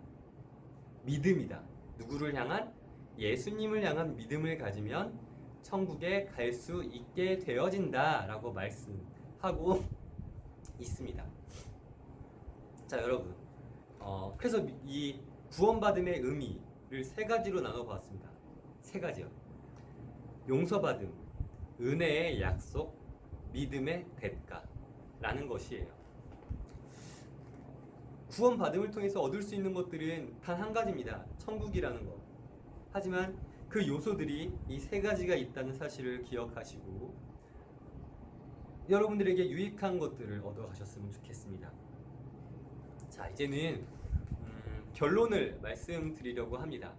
믿음이다. 누구를 향한? 예수님을 향한 믿음을 가지면 천국에 갈 수 있게 되어진다라고 말씀하고 있습니다. 자, 여러분, 그래서 이 구원받음의 의미를 3가지로 나눠보았습니다. 3가지요. 용서받음, 은혜의 약속, 믿음의 대가라는 것이에요. 구원받음을 통해서 얻을 수 있는 것들은 단 한 가지입니다. 천국이라는 것. 하지만 그 요소들이 이 3가지가 있다는 사실을 기억하시고 여러분들에게 유익한 것들을 얻어가셨으면 좋겠습니다. 자, 이제는 결론을 말씀드리려고 합니다.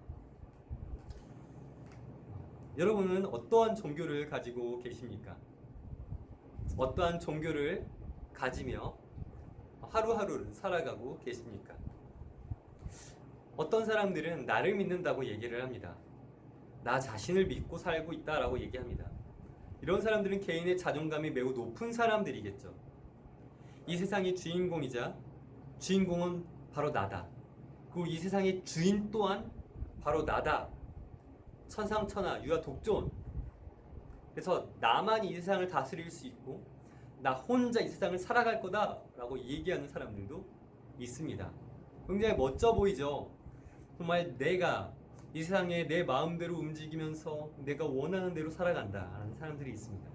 여러분은 어떠한 종교를 가지고 계십니까? 어떠한 종교를 가지며 하루하루를 살아가고 계십니까? 어떤 사람들은 나를 믿는다고 얘기를 합니다. 나 자신을 믿고 살고 있다라고 얘기합니다. 이런 사람들은 개인의 자존감이 매우 높은 사람들이겠죠. 이 세상의 주인공이자 주인공은 바로 나다. 그리고 이 세상의 주인 또한 바로 나다. 천상천하 유아독존. 그래서 나만 이 세상을 다스릴 수 있고 나 혼자 이 세상을 살아갈 거다라고 얘기하는 사람들도 있습니다. 굉장히 멋져 보이죠. 정말 내가 이 세상에 내 마음대로 움직이면서 내가 원하는 대로 살아간다는 사람들이 있습니다.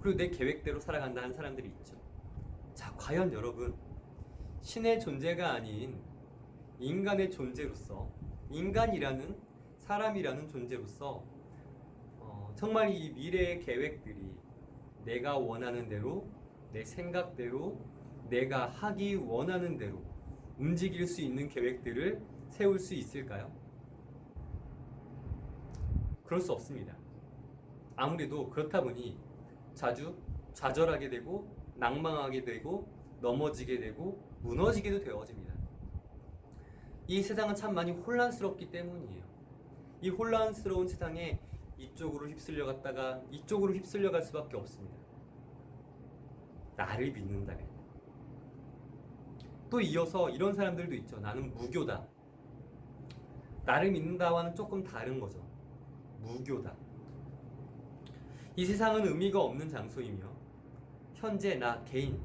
그리고 내 계획대로 살아간다는 사람들이 있죠. 자, 과연 여러분, 신의 존재가 아닌 인간의 존재로서, 인간이라는 사람이라는 존재로서 정말 이 미래의 계획들이 내가 원하는 대로, 내 생각대로, 내가 하기 원하는 대로 움직일 수 있는 계획들을 세울 수 있을까요? 그럴 수 없습니다. 아무래도 그렇다 보니 자주 좌절하게 되고 낭망하게 되고 넘어지게 되고 무너지게도 되어집니다. 이 세상은 참 많이 혼란스럽기 때문이에요. 이 혼란스러운 세상에 이쪽으로 휩쓸려 갔다가 이쪽으로 휩쓸려 갈 수밖에 없습니다. 나를 믿는다면. 또 이어서 이런 사람들도 있죠. 나는 무교다. 나를 믿는다와는 조금 다른 거죠. 무교다. 이 세상은 의미가 없는 장소이며 현재 나 개인,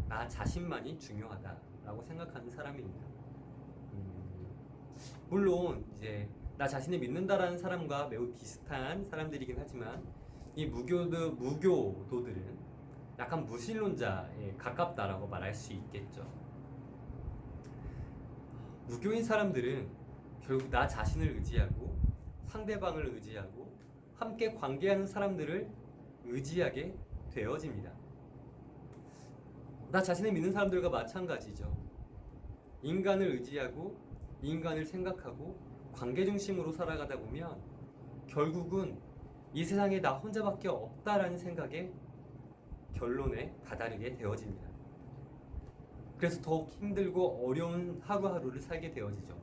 나 자신만이 중요하다라고 생각하는 사람입니다. 물론 이제 나 자신을 믿는다라는 사람과 매우 비슷한 사람들이긴 하지만 이 무교도들은 약간 무신론자에 가깝다라고 말할 수 있겠죠. 무교인 사람들은 결국 나 자신을 의지하고 상대방을 의지하고 함께 관계하는 사람들을 의지하게 되어집니다. 나 자신을 믿는 사람들과 마찬가지죠. 인간을 의지하고 인간을 생각하고 관계 중심으로 살아가다 보면 결국은 이 세상에 나 혼자밖에 없다라는 생각에 결론에 다다르게 되어집니다. 그래서 더욱 힘들고 어려운 하루하루를 살게 되어지죠.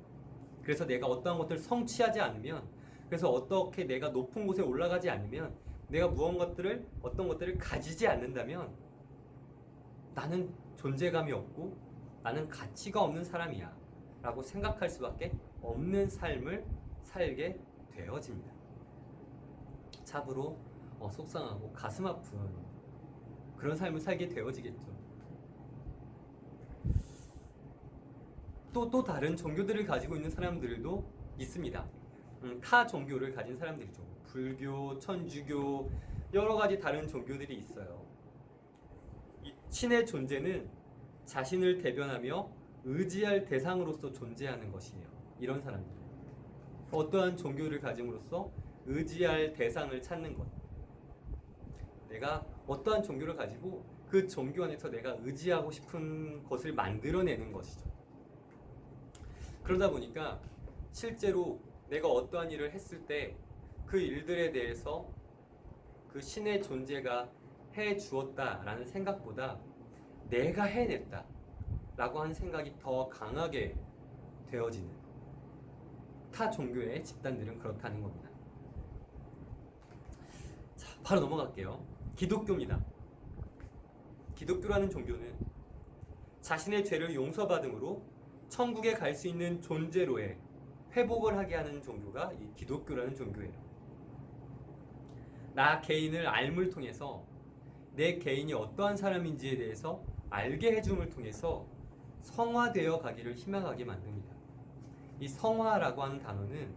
그래서 내가 어떠한 것들을 성취하지 않으면, 그래서 어떻게 내가 높은 곳에 올라가지 않으면, 내가 어떤 것들을 가지지 않는다면 나는 존재감이 없고 나는 가치가 없는 사람이야 라고 생각할 수밖에 없는 삶을 살게 되어집니다. 참으로 속상하고 가슴 아픈 그런 삶을 살게 되어지겠죠. 또 다른 종교들을 가지고 있는 사람들도 있습니다. 타 종교를 가진 사람들이죠. 불교, 천주교, 여러 가지 다른 종교들이 있어요. 이 신의 존재는 자신을 대변하며 의지할 대상으로서 존재하는 것이에요. 이런 사람들. 어떠한 종교를 가짐으로써 의지할 대상을 찾는 것. 내가 어떠한 종교를 가지고 그 종교 안에서 내가 의지하고 싶은 것을 만들어내는 것이죠. 그러다 보니까 실제로 내가 어떠한 일을 했을 때 그 일들에 대해서 그 신의 존재가 해 주었다라는 생각보다 내가 해냈다 라고 하는 생각이 더 강하게 되어지는 타 종교의 집단들은 그렇다는 겁니다. 자, 바로 넘어갈게요. 기독교입니다. 기독교라는 종교는 자신의 죄를 용서받음으로 천국에 갈 수 있는 존재로의 회복을 하게 하는 종교가 이 기독교라는 종교예요. 나 개인을 알물 통해서 내 개인이 어떠한 사람인지에 대해서 알게 해줌을 통해서 성화되어 가기를 희망하게 만듭니다. 이 성화라고 하는 단어는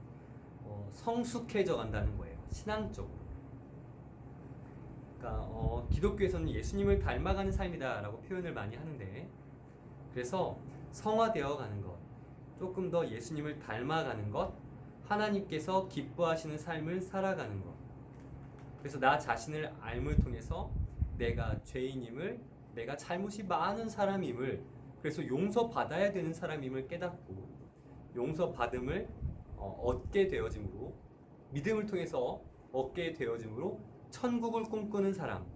성숙해져 간다는 거예요. 신앙적으로. 그러니까 기독교에서는 예수님을 닮아가는 삶이다라고 표현을 많이 하는데, 그래서 성화되어 가는 것, 조금 더 예수님을 닮아가는 것, 하나님께서 기뻐하시는 삶을 살아가는 것. 그래서 나 자신을 알물 통해서 내가 죄인임을, 내가 잘못이 많은 사람임을, 그래서 용서받아야 되는 사람임을 깨닫고 용서받음을 얻게 되어짐으로, 믿음을 통해서 얻게 되어짐으로 천국을 꿈꾸는 사람,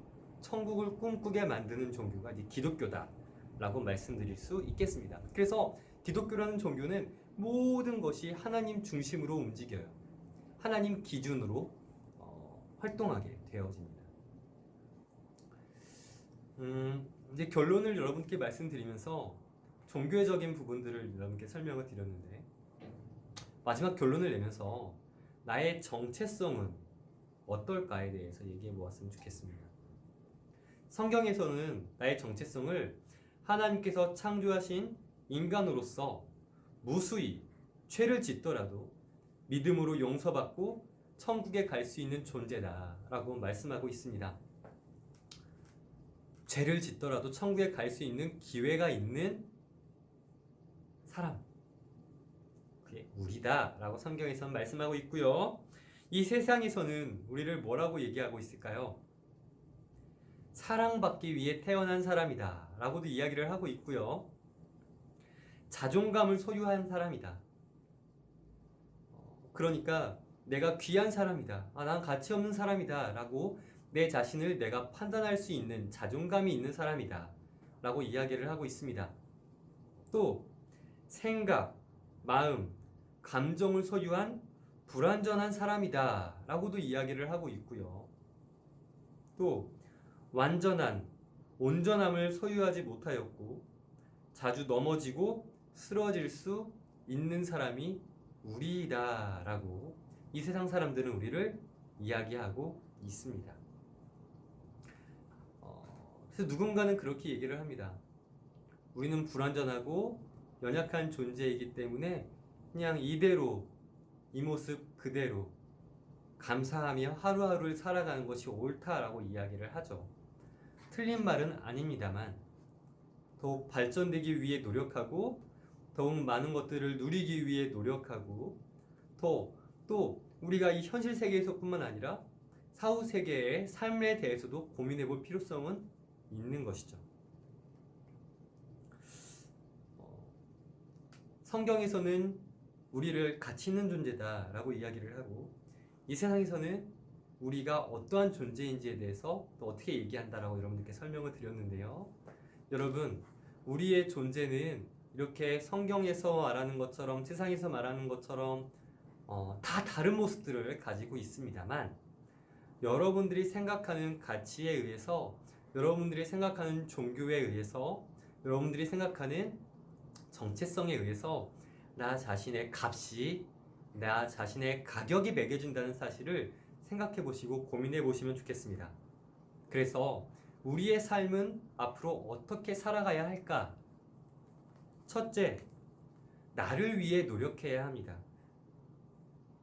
천국을 꿈꾸게 만드는 종교가 이제 기독교다라고 말씀드릴 수 있겠습니다. 그래서 기독교라는 종교는 모든 것이 하나님 중심으로 움직여요. 하나님 기준으로 활동하게 되어집니다. 이제 결론을 여러분께 말씀드리면서 종교적인 부분들을 여러분께 설명을 드렸는데, 마지막 결론을 내면서 나의 정체성은 어떨까에 대해서 얘기해 보았으면 좋겠습니다. 성경에서는 나의 정체성을 하나님께서 창조하신 인간으로서 무수히 죄를 짓더라도 믿음으로 용서받고 천국에 갈 수 있는 존재다라고 말씀하고 있습니다. 죄를 짓더라도 천국에 갈 수 있는 기회가 있는 사람, 그게 우리다라고 성경에서는 말씀하고 있고요. 이 세상에서는 우리를 뭐라고 얘기하고 있을까요? 사랑받기 위해 태어난 사람이다 라고도 이야기를 하고 있고요. 자존감을 소유한 사람이다. 그러니까 내가 귀한 사람이다. 난 가치 없는 사람이다 라고 내 자신을 내가 판단할 수 있는 자존감이 있는 사람이다 라고 이야기를 하고 있습니다. 또 생각, 마음, 감정을 소유한 불완전한 사람이다 라고도 이야기를 하고 있고요. 또 완전한 온전함을 소유하지 못하였고 자주 넘어지고 쓰러질 수 있는 사람이 우리다 라고 이 세상 사람들은 우리를 이야기하고 있습니다. 그래서 누군가는 그렇게 얘기를 합니다. 우리는 불완전하고 연약한 존재이기 때문에 그냥 이대로 이 모습 그대로 감사하며 하루하루를 살아가는 것이 옳다라고 이야기를 하죠. 틀린 말은 아닙니다만 더욱 발전되기 위해 노력하고 더욱 많은 것들을 누리기 위해 노력하고 또 우리가 이 현실 세계에서뿐만 아니라 사후 세계의 삶에 대해서도 고민해 볼 필요성은 있는 것이죠. 성경에서는 우리를 가치 있는 존재다라고 이야기를 하고 이 세상에서는 우리가 어떠한 존재인지에 대해서 또 어떻게 얘기한다라고 여러분들께 설명을 드렸는데요. 여러분, 우리의 존재는 이렇게 성경에서 말하는 것처럼 세상에서 말하는 것처럼 다 다른 모습들을 가지고 있습니다만 여러분들이 생각하는 가치에 의해서 여러분들이 생각하는 종교에 의해서 여러분들이 생각하는 정체성에 의해서 나 자신의 값이 나 자신의 가격이 매겨진다는 사실을 생각해 보시고 고민해 보시면 좋겠습니다. 그래서 우리의 삶은 앞으로 어떻게 살아가야 할까? 첫째, 나를 위해 노력해야 합니다.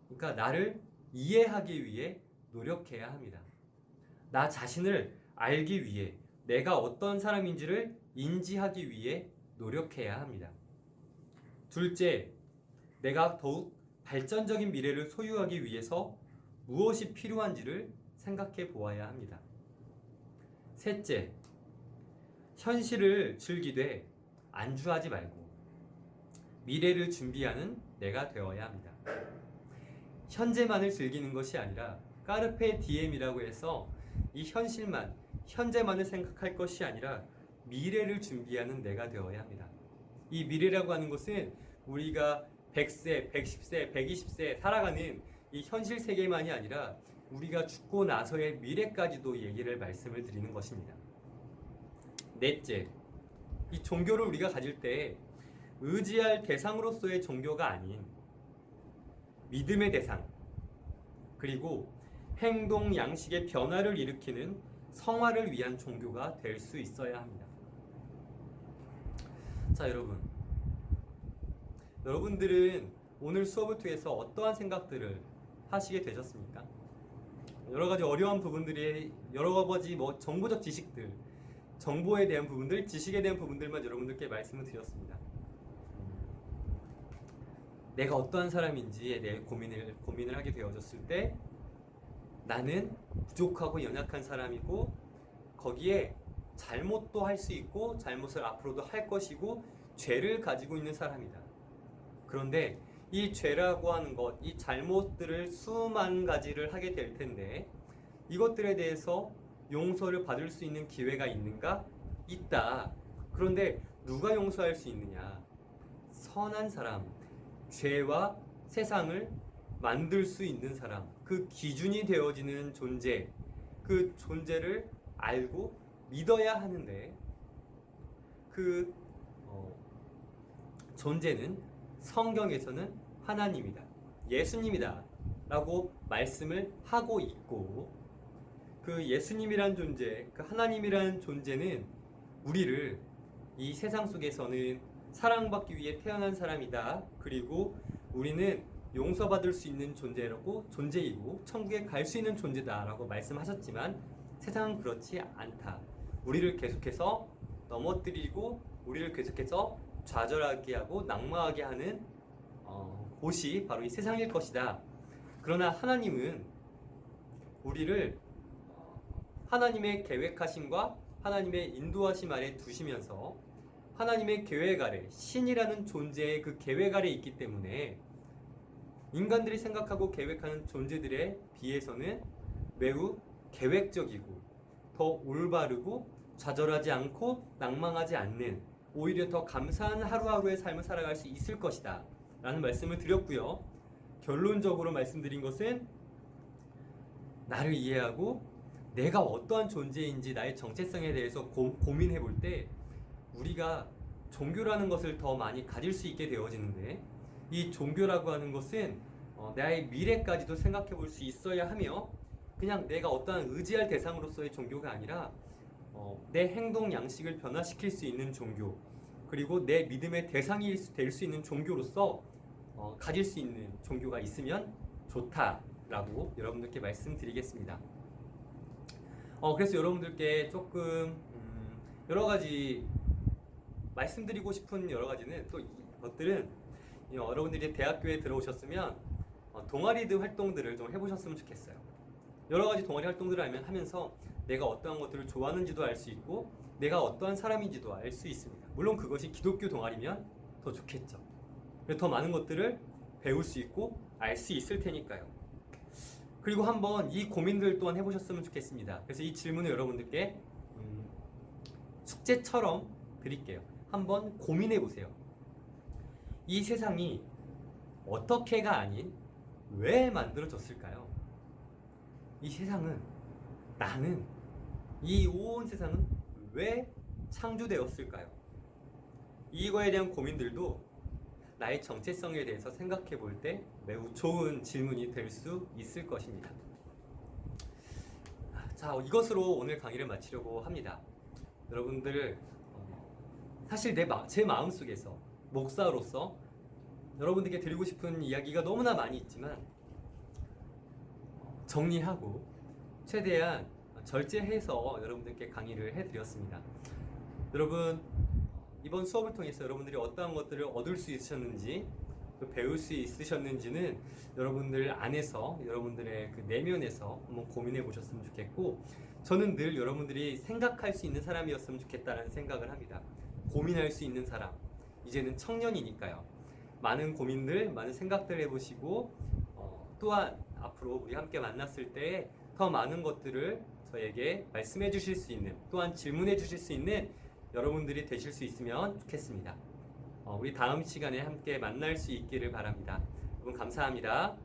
그러니까 나를 이해하기 위해 노력해야 합니다. 나 자신을 알기 위해 내가 어떤 사람인지를 인지하기 위해 노력해야 합니다. 둘째, 내가 더욱 발전적인 미래를 소유하기 위해서 무엇이 필요한지를 생각해 보아야 합니다. 셋째, 현실을 즐기되 안주하지 말고 미래를 준비하는 내가 되어야 합니다. 현재만을 즐기는 것이 아니라 까르페 디엠이라고 해서 이 현재만을 생각할 것이 아니라 미래를 준비하는 내가 되어야 합니다. 이 미래라고 하는 것은 우리가 100세, 110세, 120세 살아가는 이 현실 세계만이 아니라 우리가 죽고 나서의 미래까지도 말씀을 드리는 것입니다. 넷째, 이 종교를 우리가 가질 때 의지할 대상으로서의 종교가 아닌 믿음의 대상, 그리고 행동 양식의 변화를 일으키는 성화를 위한 종교가 될 수 있어야 합니다. 자, 여러분들은 오늘 수업을 통해서 어떠한 생각들을 하시게 되셨습니까? 여러 가지 어려운 부분들이 여러 가지 정보적 지식들, 정보에 대한 부분들, 지식에 대한 부분들만 여러분들께 말씀을 드렸습니다. 내가 어떠한 사람인지에 대해 고민을 하게 되어졌을 때 나는 부족하고 연약한 사람이고 거기에 잘못도 할 수 있고 잘못을 앞으로도 할 것이고 죄를 가지고 있는 사람이다. 그런데 이 죄라고 하는 것, 이 잘못들을 수만 가지를 하게 될 텐데 이것들에 대해서 용서를 받을 수 있는 기회가 있는가? 있다. 그런데 누가 용서할 수 있느냐? 선한 사람, 죄와 세상을 만들 수 있는 사람, 그 기준이 되어지는 존재, 그 존재를 알고 믿어야 하는데 그 존재는 성경에서는 하나님이다, 예수님이다 라고 말씀을 하고 있고 그 예수님이란 존재, 그 하나님이란 존재는 우리를 이 세상 속에서는 사랑받기 위해 태어난 사람이다, 그리고 우리는 용서받을 수 있는 존재이고 천국에 갈 수 있는 존재다라고 말씀하셨지만 세상은 그렇지 않다. 우리를 계속해서 넘어뜨리고 우리를 계속해서 좌절하게 하고 낙마하게 하는 곳이 바로 이 세상일 것이다. 그러나 하나님은 우리를 하나님의 계획하심과 하나님의 인도하심 아래 두시면서 하나님의 계획 아래, 신이라는 존재의 그 계획 아래 있기 때문에 인간들이 생각하고 계획하는 존재들에 비해서는 매우 계획적이고 더 올바르고 좌절하지 않고 낭망하지 않는, 오히려 더 감사한 하루하루의 삶을 살아갈 수 있을 것이다 라는 말씀을 드렸고요. 결론적으로 말씀드린 것은 나를 이해하고 내가 어떠한 존재인지 나의 정체성에 대해서 고민해 볼 때 우리가 종교라는 것을 더 많이 가질 수 있게 되어지는데, 이 종교라고 하는 것은 나의 미래까지도 생각해 볼 수 있어야 하며, 그냥 내가 어떠한 의지할 대상으로서의 종교가 아니라 내 행동 양식을 변화시킬 수 있는 종교, 그리고 내 믿음의 대상이 될 수 있는 종교로서 가질 수 있는 종교가 있으면 좋다라고 여러분들께 말씀드리겠습니다. 그래서 여러분들께 조금 여러 가지 말씀드리고 싶은 여러 가지는, 또 것들은 여러분들이 대학교에 들어오셨으면 동아리들 활동들을 좀 해보셨으면 좋겠어요. 여러 가지 동아리 활동들을 하면서 내가 어떠한 것들을 좋아하는지도 알 수 있고 내가 어떠한 사람인지도 알 수 있습니다. 물론 그것이 기독교 동아리면 더 좋겠죠. 더 많은 것들을 배울 수 있고 알 수 있을 테니까요. 그리고 한번 이 고민들 또한 해보셨으면 좋겠습니다. 그래서 이 질문을 여러분들께 숙제처럼 드릴게요. 한번 고민해 보세요. 이 세상이 어떻게가 아닌 왜 만들어졌을까요? 이 세상은, 나는, 이 온 세상은 왜 창조되었을까요? 이거에 대한 고민들도 나의 정체성에 대해서 생각해 볼 때 매우 좋은 질문이 될 수 있을 것입니다. 자, 이것으로 오늘 강의를 마치려고 합니다. 여러분들, 사실 제 마음속에서 목사로서 여러분들께 드리고 싶은 이야기가 너무나 많이 있지만 정리하고 최대한 절제해서 여러분들께 강의를 해드렸습니다. 여러분, 이번 수업을 통해서 여러분들이 어떠한 것들을 얻을 수 있으셨는지, 또 배울 수 있으셨는지는 여러분들 안에서, 여러분들의 그 내면에서 한번 고민해 보셨으면 좋겠고, 저는 늘 여러분들이 생각할 수 있는 사람이었으면 좋겠다는 생각을 합니다. 고민할 수 있는 사람. 이제는 청년이니까요. 많은 고민들, 많은 생각들 해보시고, 또한 앞으로 우리 함께 만났을 때 더 많은 것들을 저에게 말씀해 주실 수 있는, 또한 질문해 주실 수 있는 여러분들이 되실 수 있으면 좋겠습니다. 우리 다음 시간에 함께 만날 수 있기를 바랍니다. 여러분 감사합니다.